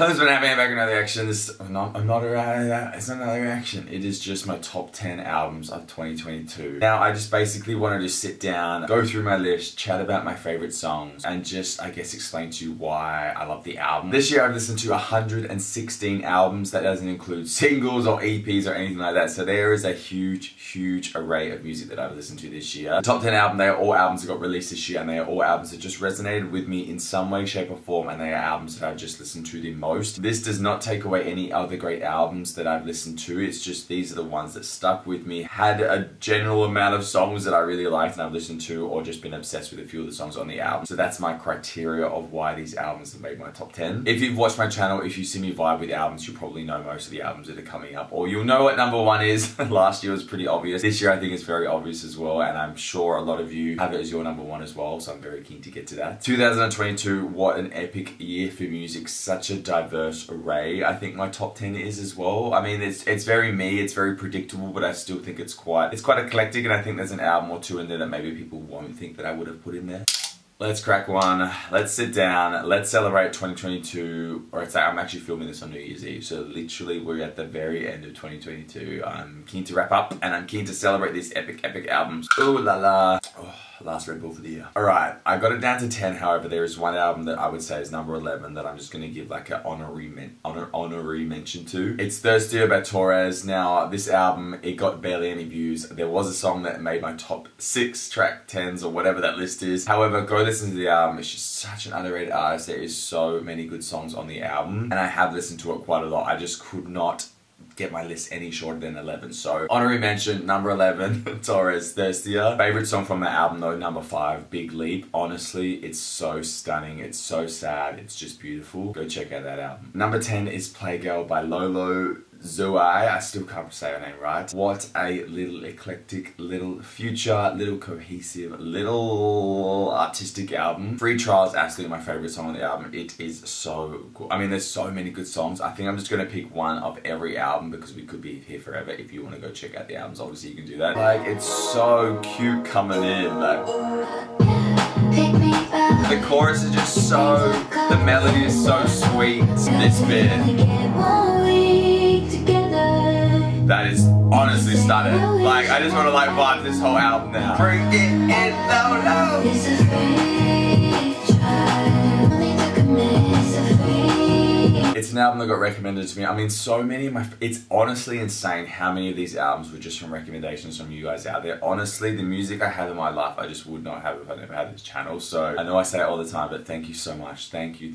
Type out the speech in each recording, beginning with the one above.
Hello, it's been happening back in another reaction. It's not another reaction. It is just my top 10 albums of 2022. Now, I just basically wanted to sit down, go through my list, chat about my favorite songs, and just, I guess, explain to you why I love the album. This year, I've listened to 116 albums. That doesn't include singles or EPs or anything like that. So there is a huge array of music that I've listened to this year. The top 10 albums, they are all albums that got released this year, and they are all albums that just resonated with me in some way, shape, or form, and they are albums that I've just listened to the most. This does not take away any other great albums that I've listened to. It's just these are the ones that stuck with me, had a general amount of songs that I really liked and I've listened to, or just been obsessed with a few of the songs on the album. So that's my criteria of why these albums have made my top 10. If you've watched my channel, if you see me vibe with albums, you'll probably know most of the albums that are coming up, or you'll know what number one is. Last year was pretty obvious. This year I think it's very obvious as well, and I'm sure a lot of you have it as your number one as well, so I'm very keen to get to that. 2022, what an epic year for music. Such a diverse array. I think my top 10 is as well. I mean, it's very me, it's very predictable, but I still think it's quite eclectic, and I think there's an album or two in there that maybe people won't think that I would have put in there. Let's crack one, let's sit down, let's celebrate 2022, or it's like I'm actually filming this on New Year's Eve, so literally we're at the very end of 2022. I'm keen to wrap up, and I'm keen to celebrate these epic albums. Ooh la la. Oh, last Red Bull for the year. Alright, I got it down to 10, however, there is one album that I would say is number 11 that I'm just going to give like an honorary mention to. It's Thirstier by Torres. Now, this album, it got barely any views. There was a song that made my top 6 track 10s or whatever that list is. However, go listen to the album. It's just such an underrated artist. There is so many good songs on the album, and I have listened to it quite a lot. I just could not get my list any shorter than 11. So, honorary mention, number 11, Torres, Thirstier. Favorite song from the album though, number 5, Big Leap. Honestly, it's so stunning, it's so sad, it's just beautiful. Go check out that album. Number 10 is Playgirl by Lolo Zoai. I still can't say her name right. What a little eclectic, little future, little cohesive, little artistic album. Free Trial is absolutely my favorite song on the album. It is so cool. I mean, there's so many good songs. I think I'm just gonna pick one of every album because we could be here forever. If you want to go check out the albums, obviously you can do that. Like, it's so cute coming in. Like, the chorus is just so, the melody is so sweet. This bit, that is honestly stunning. Like, I just want to like vibe this whole album now. Bring it in, no. It's an album that got recommended to me. I mean, so many of my... It's honestly insane how many of these albums were just from recommendations from you guys out there. Honestly, the music I have in my life, I just would not have if I never had this channel. So, I know I say it all the time, but thank you so much. Thank you.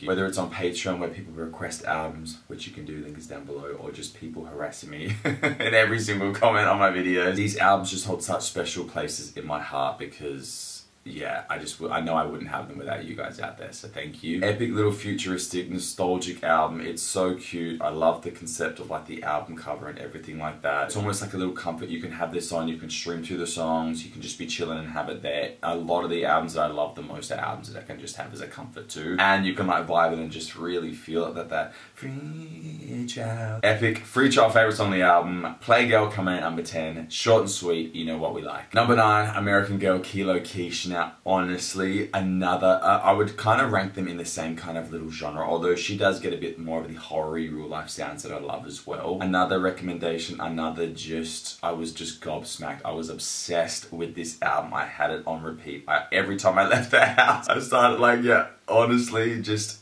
Whether it's on Patreon, where people request albums, which you can do, link is down below, or just people harassing me in every single comment on my videos. These albums just hold such special places in my heart because... yeah, I know I wouldn't have them without you guys out there, so thank you. Epic little futuristic, nostalgic album. It's so cute. I love the concept of like the album cover and everything like that. It's almost like a little comfort. You can have this on, you can stream through the songs, you can just be chilling and have it there. A lot of the albums that I love the most are albums that I can just have as a comfort too. And you can like vibe it and just really feel it, that Free Trial. Epic. Free Trial, favorite song on the album. Playgirl coming in at number 10. Short and sweet, you know what we like. Number 9, American Girl, Kilo Quiche. Now, honestly, another, I would kind of rank them in the same kind of little genre, although she does get a bit more of the horror-y real life sounds that I love as well. Another recommendation, another just, I was just gobsmacked. I was obsessed with this album. I had it on repeat. Every time I left the house, I started like, yeah, honestly, just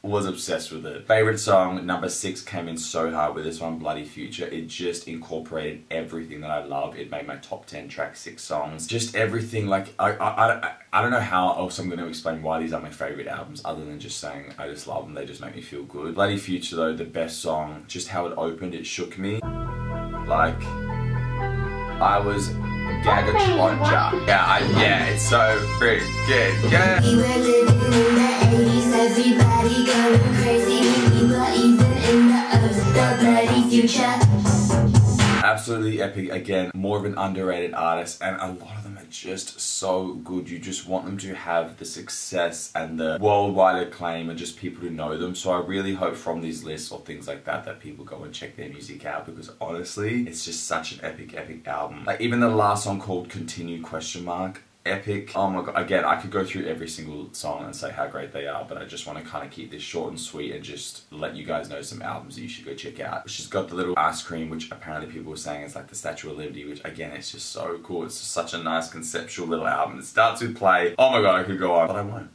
was obsessed with it. Favorite song, number 6, came in so hard with this one, Bloody Future. It just incorporated everything that I love. It made my top 10 track 6 songs. Just everything, like, I don't know how else I'm going to explain why these are my favorite albums other than just saying I just love them. They just make me feel good. Bloody Future though, the best song, just how it opened, it shook me. Like, I was Gagatronja. Yeah, it's so pretty good. Yeah. We were living in the 80s, everybody going crazy. We were even in the bloody future. Absolutely epic. Again, more of an underrated artist, and a lot of them are just so good. You just want them to have the success and the worldwide acclaim and just people to know them. So I really hope from these lists or things like that that people go and check their music out, because honestly, it's just such an epic album. Like, even the last song called Continue ? Epic. Oh my god, again, I could go through every single song and say how great they are, but I just want to kind of keep this short and sweet and just let you guys know some albums that you should go check out. She's got the little ice cream, which apparently people were saying is like the Statue of Liberty, which again, it's just so cool. It's just such a nice conceptual little album. It starts with Play. Oh my god, I could go on, but I won't.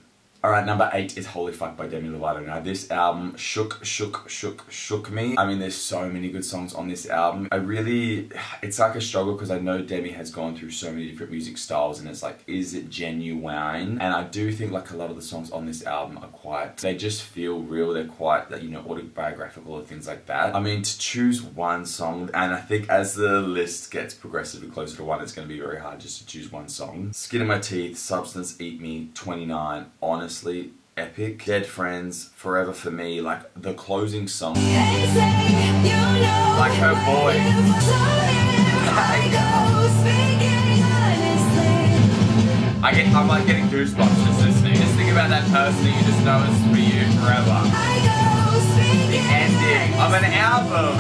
Alright, number 8 is Holy Fuck by Demi Lovato. Now this album shook me. I mean, there's so many good songs on this album. It's like a struggle because I know Demi has gone through so many different music styles and it's like, is it genuine? And I do think like a lot of the songs on this album are they just feel real. They're quite, you know, autobiographical and things like that. I mean, to choose one song, and I think as the list gets progressively closer to 1, it's going to be very hard just to choose one song. Skin in My Teeth, Substance, Eat Me, 29, Honestly, epic. Dead Friends, Forever For Me, like the closing song. Like her voice. I'm like getting goosebumps just listening. Just think about that person that you just know is for you forever. The ending of an album.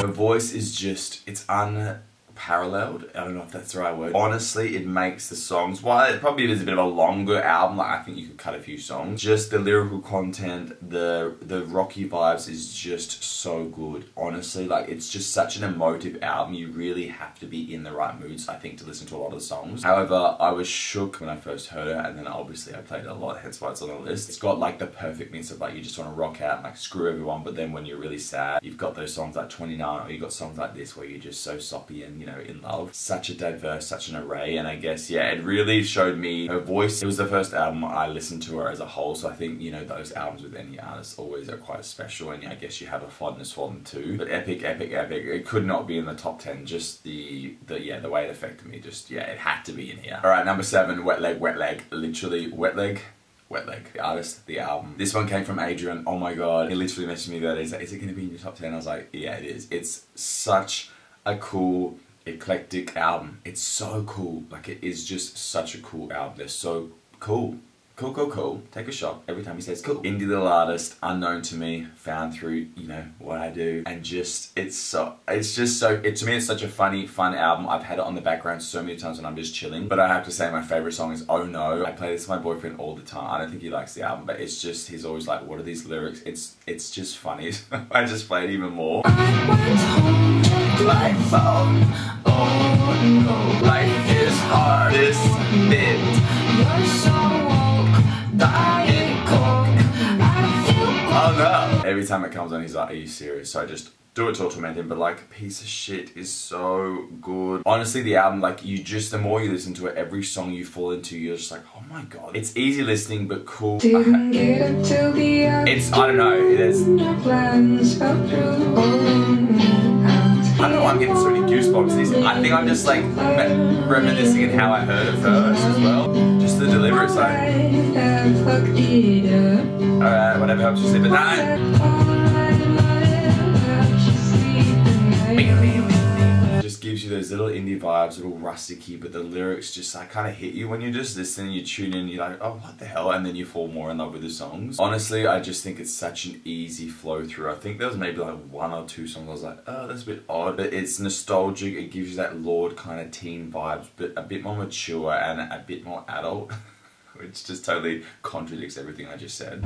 Her voice is just, it's unparalleled. I don't know if that's the right word. Honestly, it makes the songs, while it probably is a bit of a longer album, like I think you could cut a few songs, just the lyrical content, the rocky vibes is just so good. Honestly, like it's just such an emotive album. You really have to be in the right moods, I think, to listen to a lot of the songs. However, I was shook when I first heard it, and then obviously I played it a lot, hence why it's on the list. It's got like the perfect mix of like you just want to rock out and like screw everyone, but then when you're really sad, you've got those songs like 29, or you've got songs like this where you're just so soppy and, you know, in love. Such a diverse, such an array, and I guess, yeah, it really showed me her voice. It was the first album I listened to her as a whole, so I think, you know, those albums with any artist always are quite special, and I guess you have a fondness for them too. But epic. It could not be in the top 10. Just the way it affected me, just, yeah, it had to be in here. Alright, number 7, Wet Leg. Literally, Wet Leg. The artist, the album. This one came from Adrian. Oh my god, he literally messaged me that. Is it going to be in your top 10? I was like, yeah, it is. It's such a cool, eclectic album. It's so cool. Like, it is just such a cool album. They're so cool. Cool. Take a shot every time he says cool. Indie little artist, unknown to me, found through, you know, what I do, and just, to me it's such a fun album. I've had it on the background so many times when I'm just chilling, but I have to say my favorite song is Oh No. I play this with my boyfriend all the time. I don't think he likes the album, but it's just, he's always like, what are these lyrics? It's just funny. I just play it even more. I went home with my phone. Oh no, life is hard, this bit. You're so oh no! Every time it comes on, he's like, are you serious? So I just do it to torment him, but like, Piece of Shit is so good. Honestly, the album, like, the more you listen to it, every song you fall into, you're just like, oh my god. It's easy listening, but cool. I don't know why I'm getting so many goosebumps. I think I'm just like reminiscing in how I heard it first as well. Just the delivery side. Alright, whatever helps you sleep at night. Just gives you those little indie vibes, little rusticy, but the lyrics just like kind of hit you when you're just listening, you tune in, you're like, oh, what the hell? And then you fall more in love with the songs. Honestly, I just think it's such an easy flow through. I think there was maybe like 1 or 2 songs I was like, oh, that's a bit odd, but it's nostalgic. It gives you that Lorde kind of teen vibes, but a bit more mature and a bit more adult, which just totally contradicts everything I just said.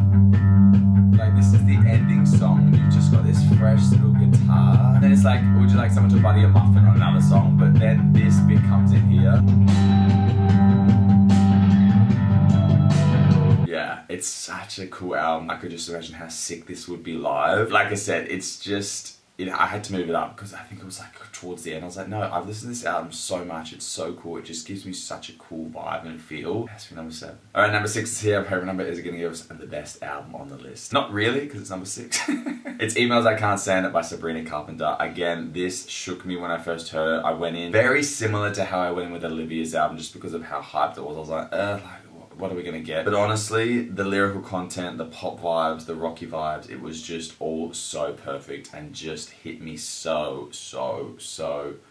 Like, this is the ending song, and you've just got this fresh little guitar. And then it's like, would you like someone to buddy a muffin on another song? But then this bit comes in here. Yeah, it's such a cool album. I could just imagine how sick this would be live. Like I said, it's just, I had to move it up because I think it was like towards the end. I was like, no, I've listened to this album so much. It's so cool. It just gives me such a cool vibe and feel. It has to be number 7. Alright, number 6 is here. Our favorite number is going to give us the best album on the list. Not really, because it's number 6. It's Emails I Can't Stand It by Sabrina Carpenter. Again, this shook me when I first heard it. I went in very similar to how I went in with Olivia's album, just because of how hyped it was. I was like, what are we gonna get? But honestly, the lyrical content, the pop vibes, the rocky vibes, it was just all so perfect and just hit me so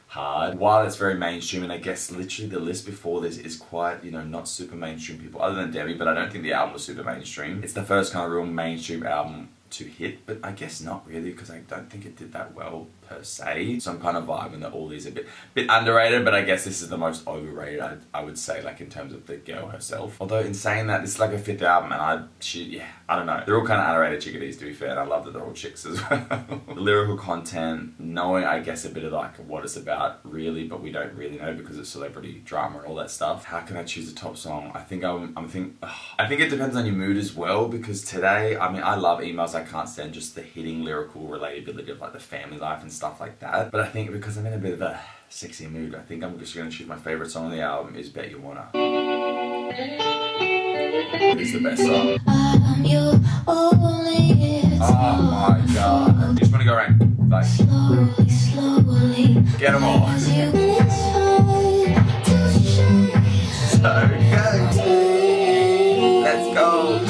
hard. While it's very mainstream, and I guess literally the list before this is quite, you know, not super mainstream people, other than Demi, but I don't think the album was super mainstream. It's the first kind of real mainstream album to hit, but I guess not really, because I don't think it did that well per se. So I'm kind of vibing that all these are a bit underrated, but I guess this is the most overrated, I would say, like in terms of the girl herself. Although in saying that, this is like a 5th album, and I don't know. They're all kind of underrated chickadees, to be fair, and I love that they're all chicks as well. The lyrical content, knowing, I guess, a bit of like what it's about really, but we don't really know because it's celebrity drama and all that stuff. How can I choose a top song? I think it depends on your mood as well, because today, I mean, I love emails. I can't stand just the hitting lyrical relatability of like the family life and stuff like that. But I think because I'm in a bit of a sexy mood, I think I'm just going to choose my favorite song on the album is Bet You Wanna. It's the best song. Oh my god. You just want to go around, like, get them all. So good. Let's go.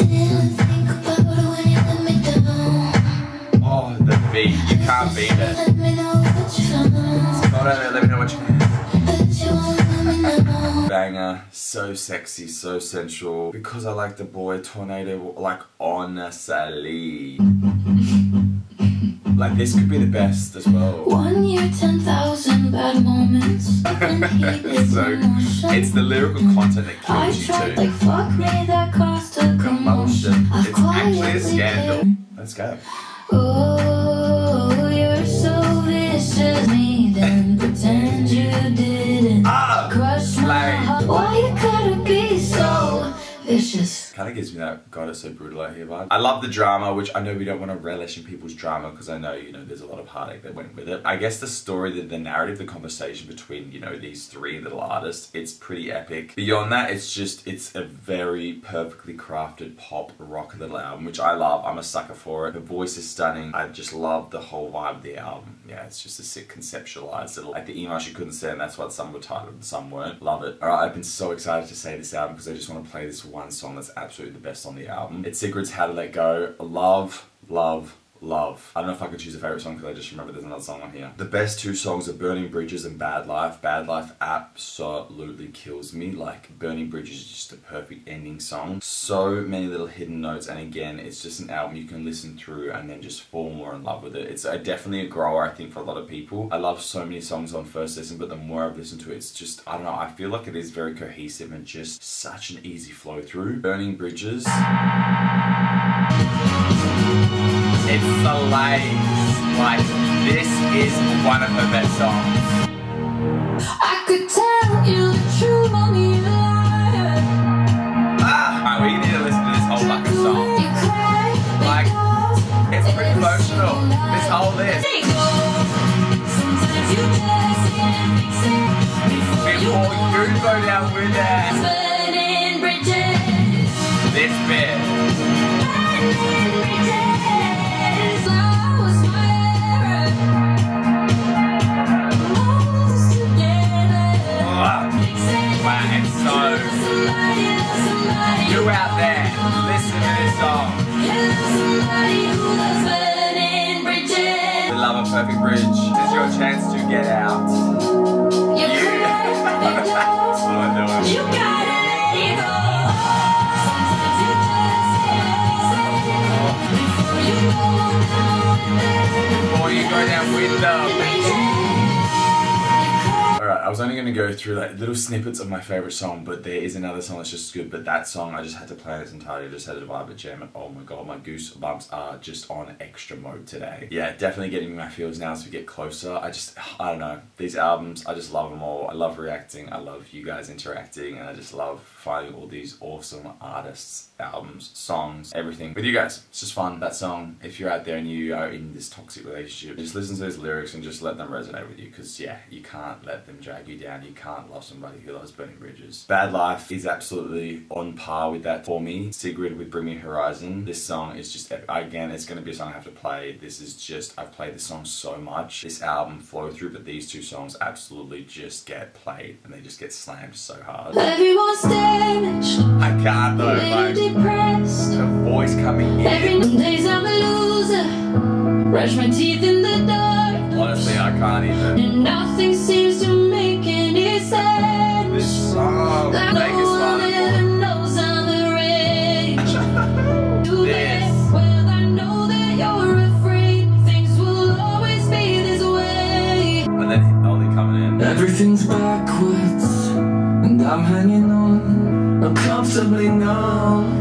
Oh, the beat. You can't beat it. Hold on there, let me know what you mean. Banger, so sexy, so sensual. Because I like the boy Tornado, like honestly. Like this could be the best as well. 1 year, 10,000 bad moments. So it's the lyrical content that kills you too. Like, fuck me, that cost a commotion. It's actually a scandal. Let's go. Oh, you're so vicious. Me, then pretend you didn't. Crush my heart. Why you gotta be so vicious? Kind of gives me that God, it's so brutal out here vibe. I love the drama, which I know we don't want to relish in people's drama because I know, you know, there's a lot of heartache that went with it. I guess the story, the narrative, the conversation between, you know, these 3 little artists, it's pretty epic. Beyond that, it's a very perfectly crafted pop rock little album, which I love. I'm a sucker for it. The voice is stunning. I just love the whole vibe of the album. Yeah, it's just a sick conceptualized little, like the email she couldn't send, that's what some were titled and some weren't. Love it. Alright, I've been so excited to say this album because I just want to play this one song that's absolutely the best on the album. It's Sigrid's How to Let Go. Love, love, love. I don't know if I could choose a favourite song because I just remember there's another song on here. The best 2 songs are Burning Bridges and Bad Life. Bad Life absolutely kills me. Like, Burning Bridges is just a perfect ending song. So many little hidden notes, and again, it's just an album you can listen through and then just fall more in love with it. It's definitely a grower, I think, for a lot of people. I love so many songs on first listen, but the more I've listened to it, it's just, I don't know, I feel like it is very cohesive and just such an easy flow through. Burning Bridges. It slays. Like, this is one of her best songs. I could tell you the truth, mommy, you're lying. Alright, well, you need to listen to this whole fucking song. Like, it's pretty emotional. This whole list. Before you go down with it. This bit. You out there, listen to this song. We love a perfect bridge. This is your chance to get out. You gotta let it go. Before you go down with them. Alright, I was only going to go through like little snippets of my favourite song, but there is another song that's just good, but that song I just had to play in its entirety, I just had to vibe it, jam it. Oh my god, my goosebumps are just on extra mode today. Yeah, definitely getting me my feels now as we get closer. I don't know, these albums, I just love them all. I love reacting, I love you guys interacting, and I just love finding all these awesome artists, albums, songs, everything with you guys. It's just fun. That song, if you're out there and you are in this toxic relationship, just listen to those lyrics and just let them resonate with you, because yeah, you can't let them drag you down. You can't love somebody who loves Burning Bridges. Bad Life is absolutely on par with that for me. Sigrid with Bring Me Horizon. This song is just epic. Again, it's going to be a song I have to play. This is just, I've played this song so much. This album flow through, but these 2 songs absolutely just get played and they just get slammed so hard. Everyone's damaged. I can't though, like, depressed. The voice coming in. Every days I'm a loser. Brush my teeth in the dark. Honestly, I can't even. And nothing seems to make any sense. This song, like no one ever knows I'm the rage. This. Well, I know that you're afraid things will always be this way.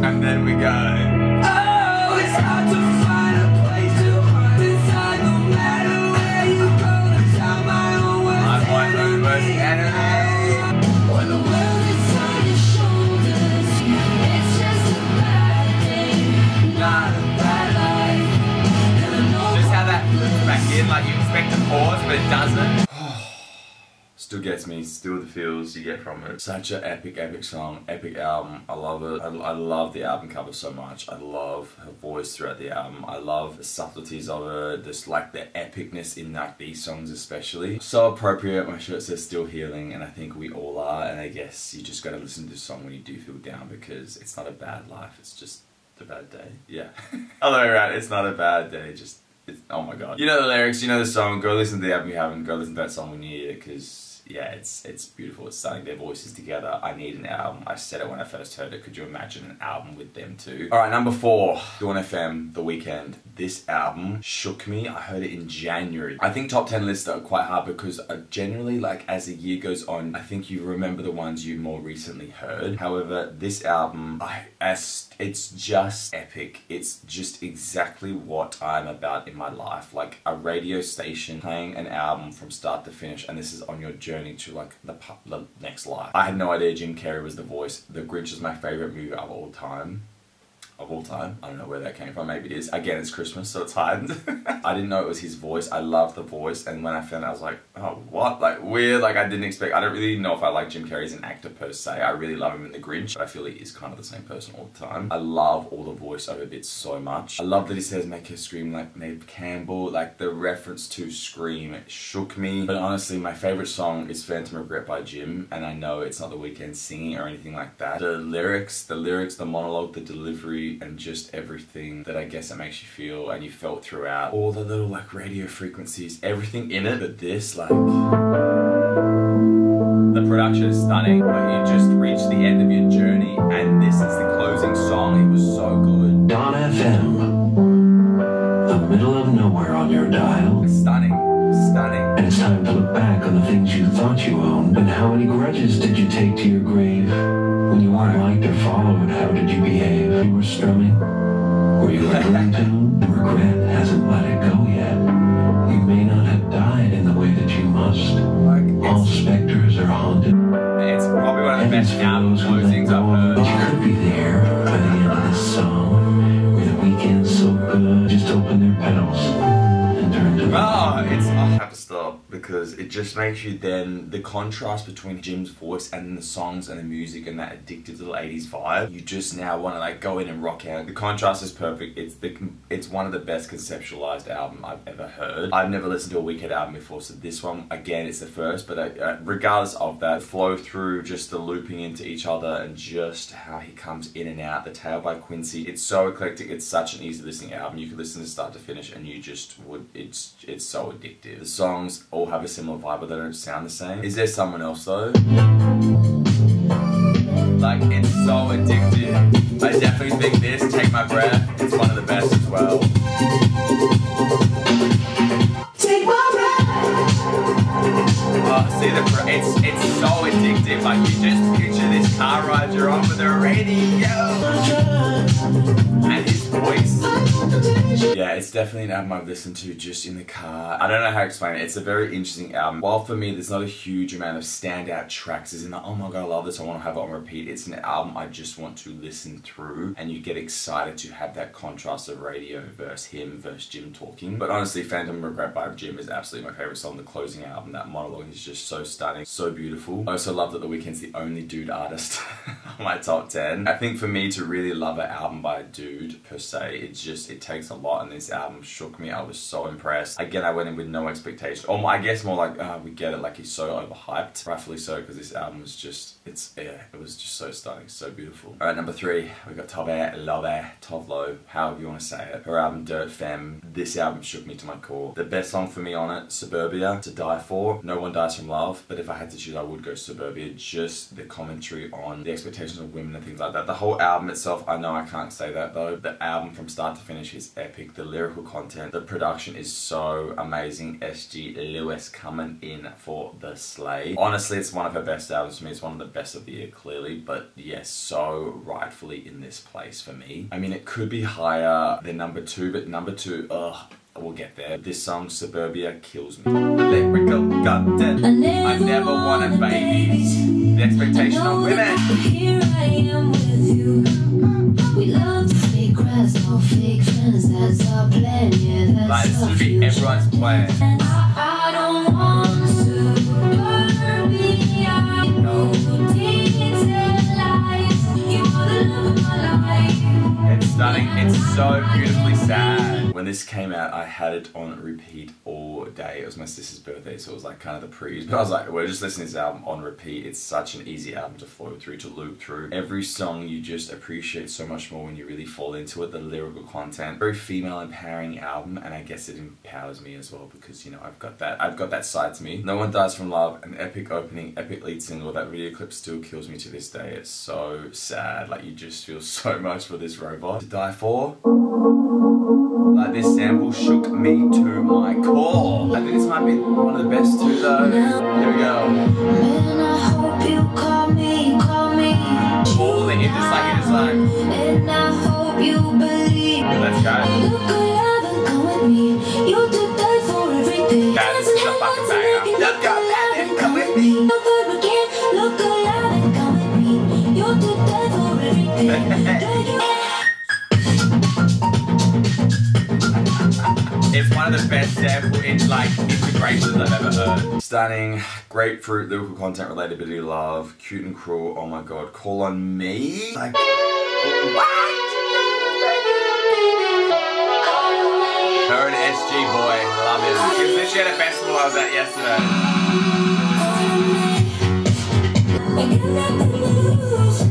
And then we go. Oh, it's hard to find a place to hide inside, no matter where you go. That's how my own words I'm my own worst enemy. when the world is on your shoulders, it's just a bad day, not a bad life. And I know Just how that loops back in, like you expect to pause, but it doesn't. Still gets me, still the feels you get from it. Such an epic, epic song, epic album. I love it. I love the album cover so much. I love her voice throughout the album. I love the subtleties of it, just like the epicness in like these songs especially. So appropriate. My shirt says still healing, and I think we all are, and I guess you just gotta listen to this song when you do feel down, because it's not a bad life, it's just a bad day. Yeah. Other way around, it's not a bad day, just, it's, oh my god. You know the lyrics, you know the song, go listen to the album you haven't, go listen to that song when you hear it, because yeah, it's beautiful. It's stunning. Their voices together. I need an album. I said it when I first heard it. Could you imagine an album with them too? Alright, number 4. Dawn FM, The Weeknd. This album shook me. I heard it in January. I think top 10 lists are quite hard because generally, like, as the year goes on, I think you remember the ones you more recently heard. However, this album, it's just epic. It's just exactly what I'm about in my life. Like a radio station playing an album from start to finish, and this is on your journey to like the next life. I had no idea Jim Carrey was the voice. The Grinch is my favorite movie of all time. Of all time. I don't know where that came from. Maybe it is. Again, it's Christmas, so it's hard. I didn't know it was his voice. I love the voice, and when I found out, I was like, oh, what? Like, weird. Like, I didn't expect. I don't really know if I like Jim Carrey as an actor per se. I really love him in The Grinch, but I feel he is kind of the same person all the time. I love all the voiceover bits so much. I love that he says, make her scream like Neve Campbell. Like, the reference to Scream, it shook me. But honestly, my favorite song is Phantom Regret by Jim, and I know it's not The Weeknd singing or anything like that. The lyrics, the monologue, the delivery, and just everything that I guess it makes you feel and you felt throughout. All the little like radio frequencies, everything in it. But this, like, the production is stunning. Like, you just reached the end of your journey and this is the closing song. It was so good. Dawn FM, the middle of nowhere on your dial. It's stunning. Stunning. And it's time to look back on the things you thought you owned. And how many grudges did you take to your grave? When you weren't liked or followed, how did you behave? You were strumming? Were you a ringtone? The regret hasn't let it go yet. You may not have died in the way that you must. Like, all specters are haunted. It's probably one of the best album closings I've heard. But you could be there by the end of this song, where the weekend's so good, just open their petals and turn to the I have to stop because it just makes you then, the contrast between Jim's voice and the songs and the music and that addictive little 80s vibe, you just now want to like go in and rock out. The contrast is perfect. It's one of the best conceptualized album I've ever heard. I've never listened to a Weeknd album before, so this one, again, it's the first, but regardless of that, flow through, just the looping into each other and just how he comes in and out, the Tale by Quincy, it's so eclectic. It's such an easy listening album. You could listen to start to finish and you just would, it's so addictive. The songs all have a similar vibe, but they don't sound the same. Is there someone else though? Like, it's so addictive. I definitely think this, Take My Breath, it's one of the best as well. take my breath. See, it's so addictive. Like, you just picture this car ride you're on with the radio and his voice. Yeah, it's definitely an album I've listened to just in the car. I don't know how to explain it. It's a very interesting album. While for me, there's not a huge amount of standout tracks, as in like, oh my god, I love this, I want to have it on repeat. It's an album I just want to listen through, and you get excited to have that contrast of radio versus him versus Jim talking. But honestly, Phantom Regret by Jim is absolutely my favorite song. The closing album, that monologue is just so stunning, so beautiful. I also love that The Weeknd's the only dude artist on my top 10. I think for me to really love an album by a dude per se, it takes a lot, and this album shook me. I was so impressed. Again, I went in with no expectation, or I guess more like, we get it, like he's so overhyped, rightfully so, because this album was just, it was just so stunning, so beautiful. Alright, number 3, we got Tovlo, however you want to say it. Her album Dirt Femme. This album shook me to my core. The best song for me on it, Suburbia, To Die For. No One Dies From Love, but if I had to choose, I would go Suburbia. Just the commentary on the expectations of women and things like that. The whole album itself, I know I can't say that though. The album from start to finish is epic. the lyrical content, the production is so amazing. SG Lewis coming in for the slay. Honestly, it's one of her best albums for me. It's one of the best of the year, clearly, but yes, so rightfully in this place for me. I mean, it could be higher than number 2, but number 2, we'll get there. This song, Suburbia, kills me. Lyrical content. I never wanted babies. The expectation of women. Here I am with you. We love to fake grass, no fake friends. That's our plan. Yeah, that's Like, this our would be future. everyone's plan. I don't want suburbia. No detailed lies. You are the love of my life. It's stunning. It's so beautifully sad. When this came out, I had it on repeat all day. It was my sister's birthday, so it was like kind of the prees. But I was like, we're just listening to this album on repeat. It's such an easy album to flow through, to loop through. Every song you just appreciate so much more when you really fall into it. The lyrical content, very female empowering album, and I guess it empowers me as well because, you know, I've got that side to me. No One Dies From Love, an epic opening, epic lead single. That video clip still kills me to this day. It's so sad. Like, you just feel so much for this robot. To Die For. Like, this sample shook me to my core. I think this might be one of the best too though. Here we go. Man, I hope you call me. Falling, it just like, And I hope you believe. let's go. Look alive and come with me. You did die for everything. Yeah, this is a fucking banger. Look alive and come with me. Look alive and come with me. You did die for everything. It's one of the best sample integrations I've ever heard. Stunning, grapefruit, lyrical content, relatability, love, cute and cruel, oh my god, Call on Me. Like, what? Her and SG boy, love him. He was literally at a festival I was at yesterday.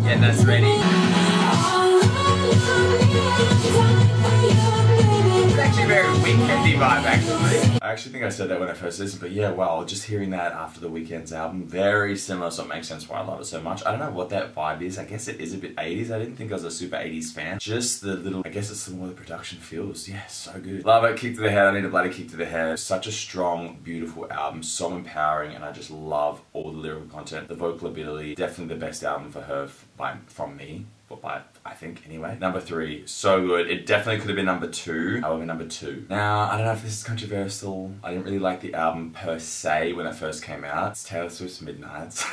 Yeah, that's ready. It's actually very weekendy vibe, actually. I actually think I said that when I first listened, but yeah, wow, just hearing that after the Weeknd's album, very similar, so it makes sense why I love it so much. I don't know what that vibe is. I guess it is a bit 80s. I didn't think I was a super 80s fan. Just the little, I guess it's the more the production feels. Yeah, so good. Love it. Kick to the head. I need a bloody kick to the head. Such a strong, beautiful album, so empowering, and I just love all the lyrical content, the vocal ability. Definitely the best album for her from me. But I think anyway. Number 3, so good. It definitely could have been number 2. However, number 2. Now, I don't know if this is controversial. I didn't really like the album per se when it first came out. It's Taylor Swift's Midnights.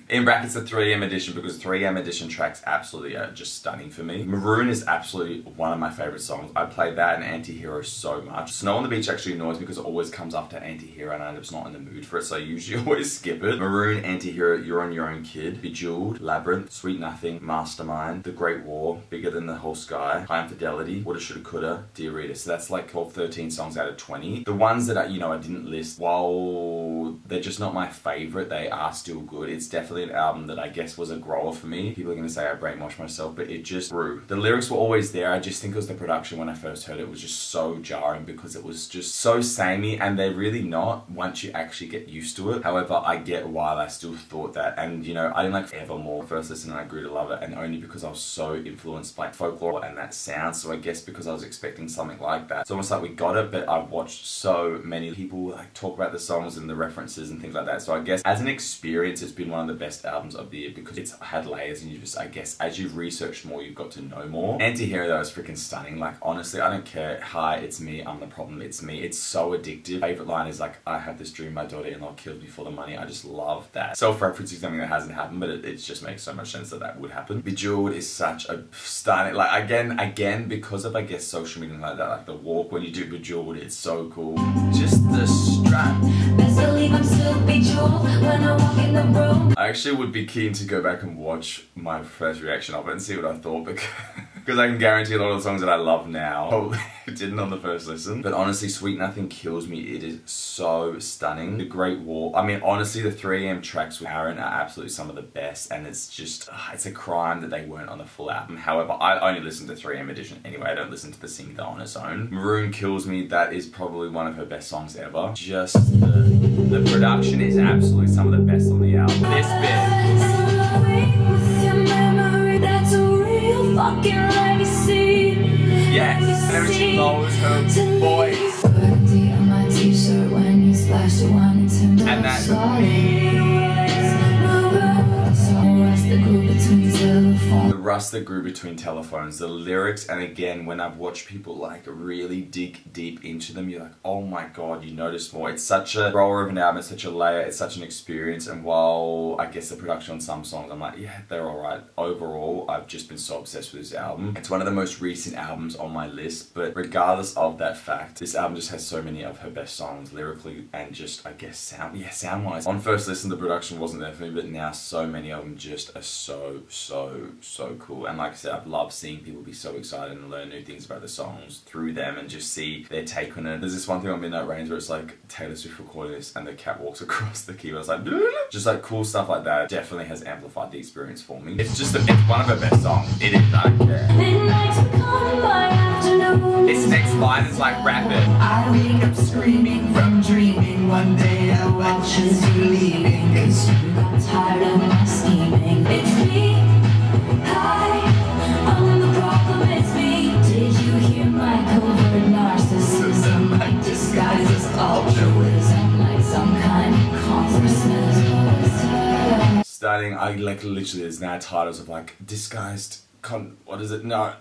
In brackets, the 3am edition, because 3am edition tracks absolutely are just stunning for me. Maroon is absolutely one of my favorite songs. I played that and Anti-Hero so much. Snow on the Beach actually annoys me because it always comes after Anti-Hero and I'm just not in the mood for it, so I usually always skip it. Maroon, Anti-Hero, You're on Your Own Kid, Bejeweled, Labyrinth, Sweet Nothing, Mastermind, The Great War, Bigger Than the Whole Sky, High Infidelity, Woulda Shoulda Coulda, Dear Rita. So that's like 12, 13 songs out of 20. The ones that I didn't list, while they're just not my favorite, they are still good. It's definitely an album that I guess was a grower for me. People are going to say I brainwashed myself, but it just grew. The lyrics were always there. I just think it was the production when I first heard it was just so jarring because it was just so samey, and they're really not once you actually get used to it. However, I get why I still thought that, and I didn't like Evermore first listen and I grew to love it, and only because I was so influenced by folklore and that sound. So I guess because I was expecting something like that, it's almost like we got it, but I've watched so many people like talk about the songs and the references and things like that. So I guess as an experience, it's been one of the best albums of the year because it's had layers, and you just, I guess, as you've researched more, you've got to know more. Anti-Hero though is freaking stunning. Like, honestly, I don't care. Hi, it's me. I'm the problem. It's me. It's so addictive. Favorite line is like, I have this dream my daughter-in-law killed me for the money. I just love that. Self-referencing something that hasn't happened, but it just makes so much sense that that would happen. Bejeweled is such a stunning, like, again, because of, I guess, social media and like that, like the walk when you do Bejeweled, it's so cool. Just the strap. Best believe I'm still bejeweled when I walk in the room. I actually would be keen to go back and watch my first reaction of it and see what I thought, because I can guarantee a lot of the songs that I love now probably didn't on the first listen. But honestly, Sweet Nothing kills me. It is so stunning. The Great War. I mean, honestly, the 3am tracks with Aaron are absolutely some of the best, and it's just, it's a crime that they weren't on the full album. However, I only listen to 3am edition anyway. I don't listen to the single on its own. Maroon kills me. That is probably one of her best songs ever. Just the production is absolutely some of the best on the album. This bit. That's a real fucking legacy. Yes. whenever she lowers her voice. Burgundy on my t-shirt when you splashed the wine and turned And up that the group between telephones. the rust that grew between telephones, the lyrics, and again, when I've watched people like really dig deep into them, you're like, oh my god, you notice more. It's such a roller of an album, it's such a layer, it's such an experience, and while I guess the production on some songs, I'm like, yeah, they're alright. Overall, I've just been so obsessed with this album. It's one of the most recent albums on my list, but regardless of that fact, this album just has so many of her best songs, lyrically, and just, I guess, sound-wise. On first listen, the production wasn't there for me, but now so many of them just are so cool. And like I said, I've loved seeing people be so excited and learn new things about the songs through them and just see their take on it. There's this one thing on Midnight Rains where it's like Taylor Swift recording this and the cat walks across the keyboard. It's like, just like cool stuff like that definitely has amplified the experience for me. It's just, it's one of her best songs. It is, I don't care. Its next line is like rapid. I wake up screaming from dreaming. One day I watch as you leaving. Cause you got tired of my scheming. It's me. Hi, I'm the problem, it's me. Did you hear my covert narcissism? My disguise is altruism. Like some kind of consciousness. Starting, I like literally, there's now titles of like disguised what is it? No.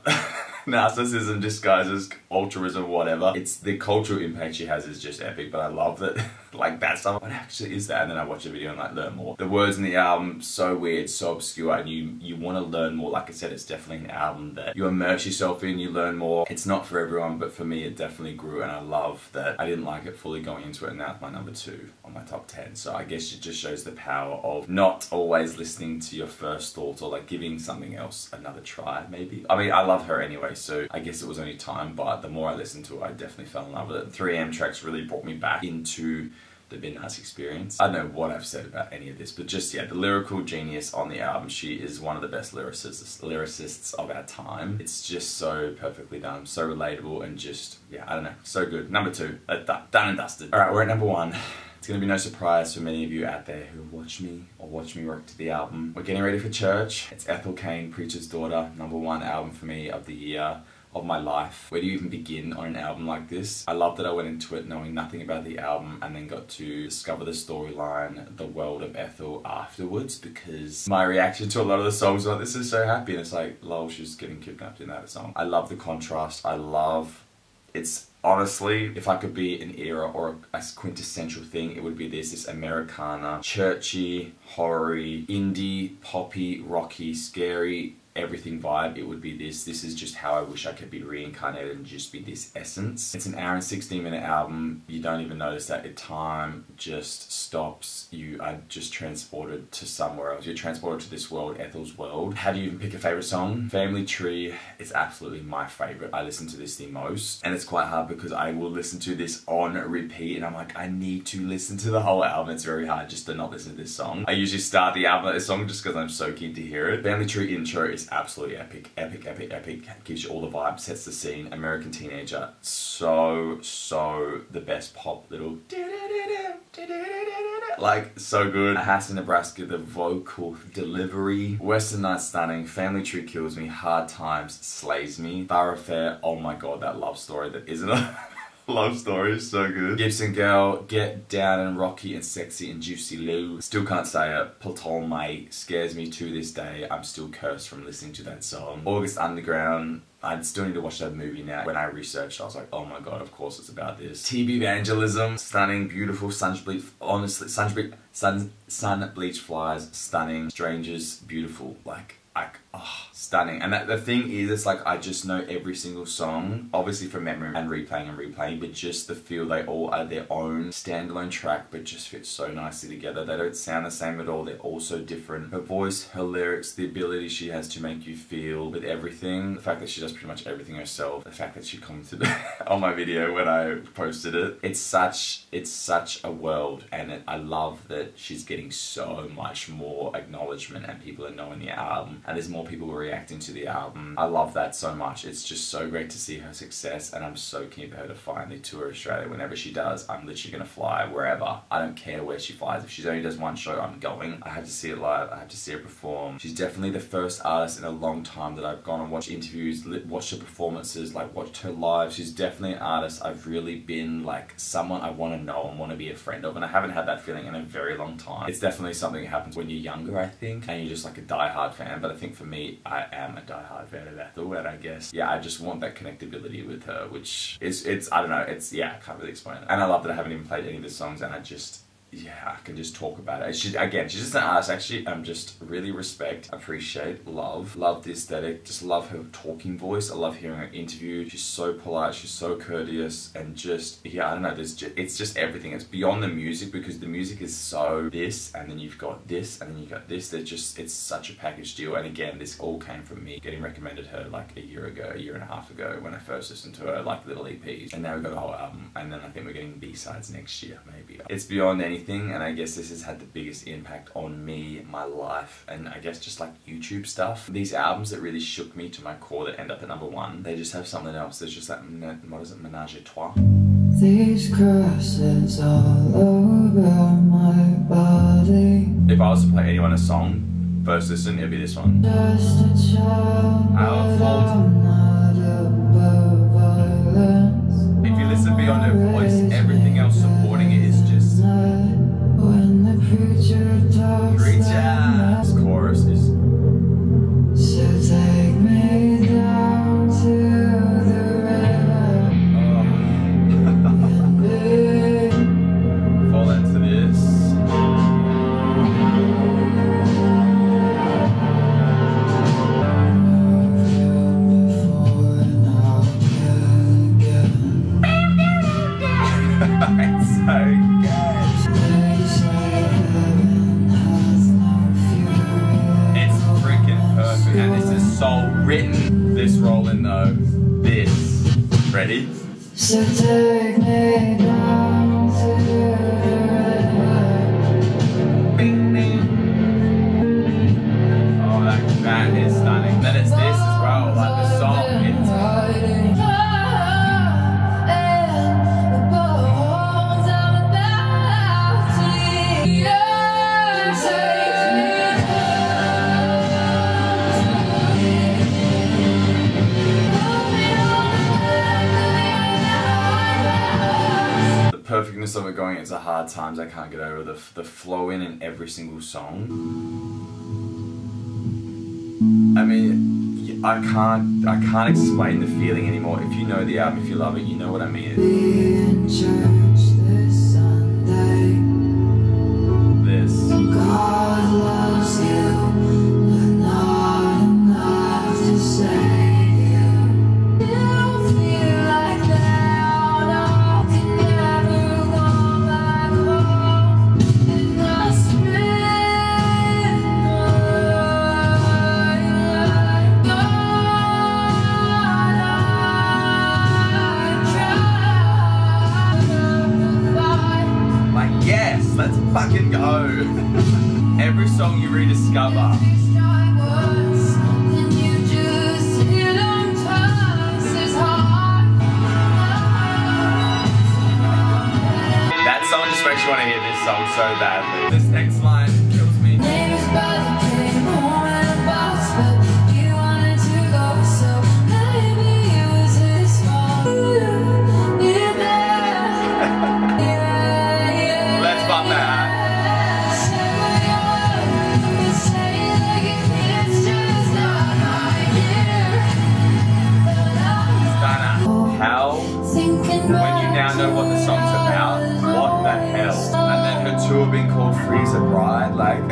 Narcissism disguises altruism, whatever. It's the cultural impact she has is just epic, but I love that, like that stuff. What actually is that? And then I watch a video and like learn more. The words in the album, so weird, so obscure, and you want to learn more. Like I said, it's definitely an album that you immerse yourself in, you learn more. It's not for everyone, but for me, it definitely grew, and I love that I didn't like it fully going into it, and now it's my number 2 on my top 10. So I guess it just shows the power of not always listening to your first thoughts or like giving something else another try, maybe. I mean, I love her anyway, so I guess it was only time, but the more I listened to it, I definitely fell in love with it. 3am tracks really brought me back into the Midnight experience. I don't know what I've said about any of this, but just, yeah, the lyrical genius on the album. She is one of the best lyricists of our time. It's just so perfectly done, so relatable, and just, yeah, I don't know, so good. Number 2, done and dusted. Alright, we're at number 1. It's going to be no surprise for many of you out there who watch me or watch me work to the album. We're getting ready for church. It's Ethel Cain, Preacher's Daughter, number 1 album for me of the year, of my life. Where do you even begin on an album like this? I love that I went into it knowing nothing about the album and then got to discover the storyline, the world of Ethel afterwards, because my reaction to a lot of the songs was like, this is so happy, and it's like, lol, she's getting kidnapped in that song. I love the contrast. I love, it's honestly, if I could be an era or a quintessential thing, it would be this Americana, churchy, horror-y, indie, poppy, rocky, scary, everything vibe. It would be this. This is just how I wish I could be reincarnated and just be this essence. It's an hour and 16-minute album. You don't even notice that time just stops. You are just transported to somewhere else. You're transported to this world, Ethel's world. How do you even pick a favorite song? Family Tree is absolutely my favorite. I listen to this the most, and it's quite hard because I will listen to this on repeat and I'm like, I need to listen to the whole album. It's very hard just to not listen to this song. I usually start the album at this song just because I'm so keen to hear it. Family Tree intro is absolutely epic. Gives you all the vibes, sets the scene. American Teenager, so the best pop little like, so good. Ahassa, Nebraska, the vocal delivery. Western Nights, stunning. Family Tree kills me. Hard Times slays me. Thoroughfare, oh my god, that love story that isn't a love story is so good. Gibson Girl, Get Down and Rocky and Sexy and Juicy Lou. Still can't say it. Ptolemy scares me to this day. I'm still cursed from listening to that song. August Underground, I still need to watch that movie now. When I researched, I was like, oh my god, of course it's about this. TV Evangelism, stunning, beautiful, honestly, sun bleach flies, stunning, strangers, beautiful, like, oh, stunning. And the thing is, it's like, I just know every single song, obviously from memory and replaying, but just the feel, they all are their own standalone track, but just fit so nicely together. They don't sound the same at all, they're all so different. Her voice, her lyrics, the ability she has to make you feel with everything, the fact that she does pretty much everything herself, the fact that she commented on my video when I posted it. It's such a world, and I love that she's getting so much more acknowledgement and people are knowing the album, and there's more more people were reacting to the album. I love that so much. It's just so great to see her success, and I'm so keen for her to finally tour Australia. Whenever she does, I'm literally gonna fly wherever. I don't care where she flies. If she only does one show, I'm going. I have to see it live. I have to see her perform. She's definitely the first artist in a long time that I've gone and watched interviews, watched her performances, like watched her live. She's definitely an artist I've really been like someone I want to know and want to be a friend of, and I haven't had that feeling in a very long time. It's definitely something that happens when you're younger, I think, and you're just like a die-hard fan. But I think for me, I am a die-hard fan of Ethel, and I guess, yeah, I just want that connectability with her, which is, I don't know, it's, yeah, I can't really explain it. And I love that I haven't even played any of the songs, and I just, yeah, I can just talk about it. She's just an artist, actually. Just really respect, appreciate, love the aesthetic, just love her talking voice. I love hearing her interview. She's so polite, she's so courteous, and just, yeah, I don't know, it's just everything. It's beyond the music, because the music is so this, and then you've got this, and then you've got this. It's such a package deal. And again, this all came from me getting recommended her like a year and a half ago, when I first listened to her, like little EPs. And now we've got a whole album, and then I think we're getting B-sides next year, maybe. It's beyond anything. And I guess this has had the biggest impact on me, my life, and I guess just like YouTube stuff. These albums that really shook me to my core that end up at #1, they just have something else. There's just that, what is it, menage a trois? These crosses all over my body. If I was to play anyone a song, first listen, it'd be this one. Just a child, I'll but fold. I'm not above violence. If you listen beyond her voice, everything else supporting it is just When the preacher talks This chorus is so take me down to the river. fall into this. It's so good. It's freaking perfect, and this is so written. This rolling though, this. Ready? So take me down to the river. Bing, bing. Oh, that is stunning. Then it's this as well, like the song. Perfectness of it going into hard times. I can't get over the flow in every single song. I mean, I can't explain the feeling anymore. If you know the album, if you love it, you know what I mean. Be in church this Sunday. This. God loves you, but not enough to save you. You feel like that, I can never go back home. And I spend Like, yes, let's fucking go. Every song you rediscover. That song just makes you want to hear this song so badly. This next line kills me. Let's bump that. Hell, when you now know what the song's about, what the hell? And then her tour being called Freezer Bride, like,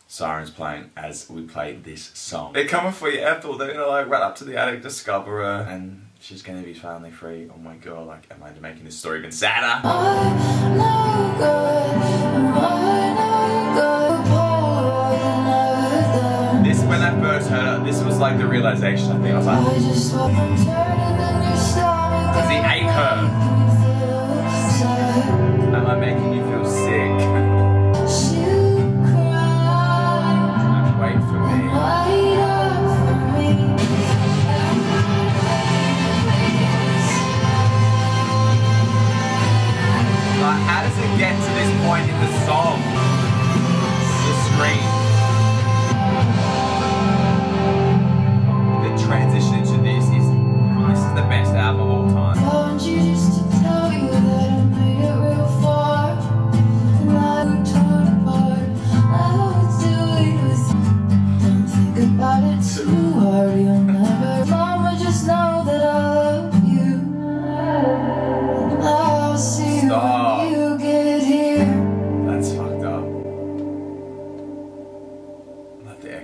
Sirens playing as we play this song. They're coming for you, Ethel. They're gonna like run up to the attic, discover her, and she's gonna be finally free. Oh my god, like, am I making this story even sadder? This, when I first heard her, this was like the realization, I think. I was like, because he ate her. Am I making you feel sick?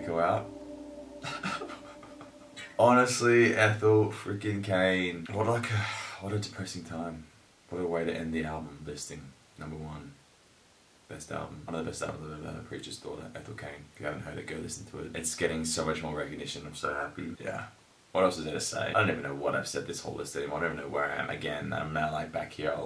go out. Honestly, Ethel freaking Kane. What a depressing time. What a way to end the album listing. Number 1. Best album. One of the best albums I've ever heard. Preacher's Daughter, Ethel Kane. If you haven't heard it, go listen to it. It's getting so much more recognition. I'm so happy. Yeah. What else is there to say? I don't even know what I've said this whole list anymore. I don't even know where I am. Again, I'm now like back here. I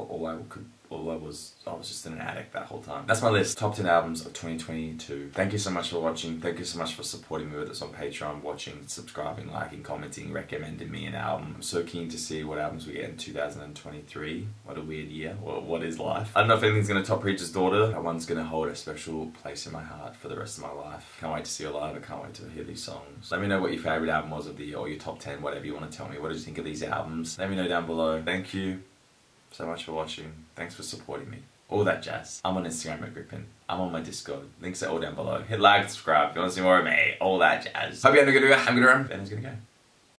was just in an attic that whole time. That's my list. Top 10 albums of 2022. Thank you so much for watching. Thank you so much for supporting me with this on Patreon, watching, subscribing, liking, commenting, recommending me an album. I'm so keen to see what albums we get in 2023. What a weird year. What is life? I don't know if anything's going to top Preacher's Daughter. That one's going to hold a special place in my heart for the rest of my life. Can't wait to see her live. I can't wait to hear these songs. Let me know what your favourite album was of the year, or your top 10, whatever you want to tell me. What did you think of these albums? Let me know down below. Thank you so much for watching. Thanks for supporting me. All that jazz. I'm on Instagram at Grippin. I'm on my Discord. Links are all down below. Hit like, subscribe if you want to see more of me. All that jazz. Hope you had a good run. Ben is gonna go.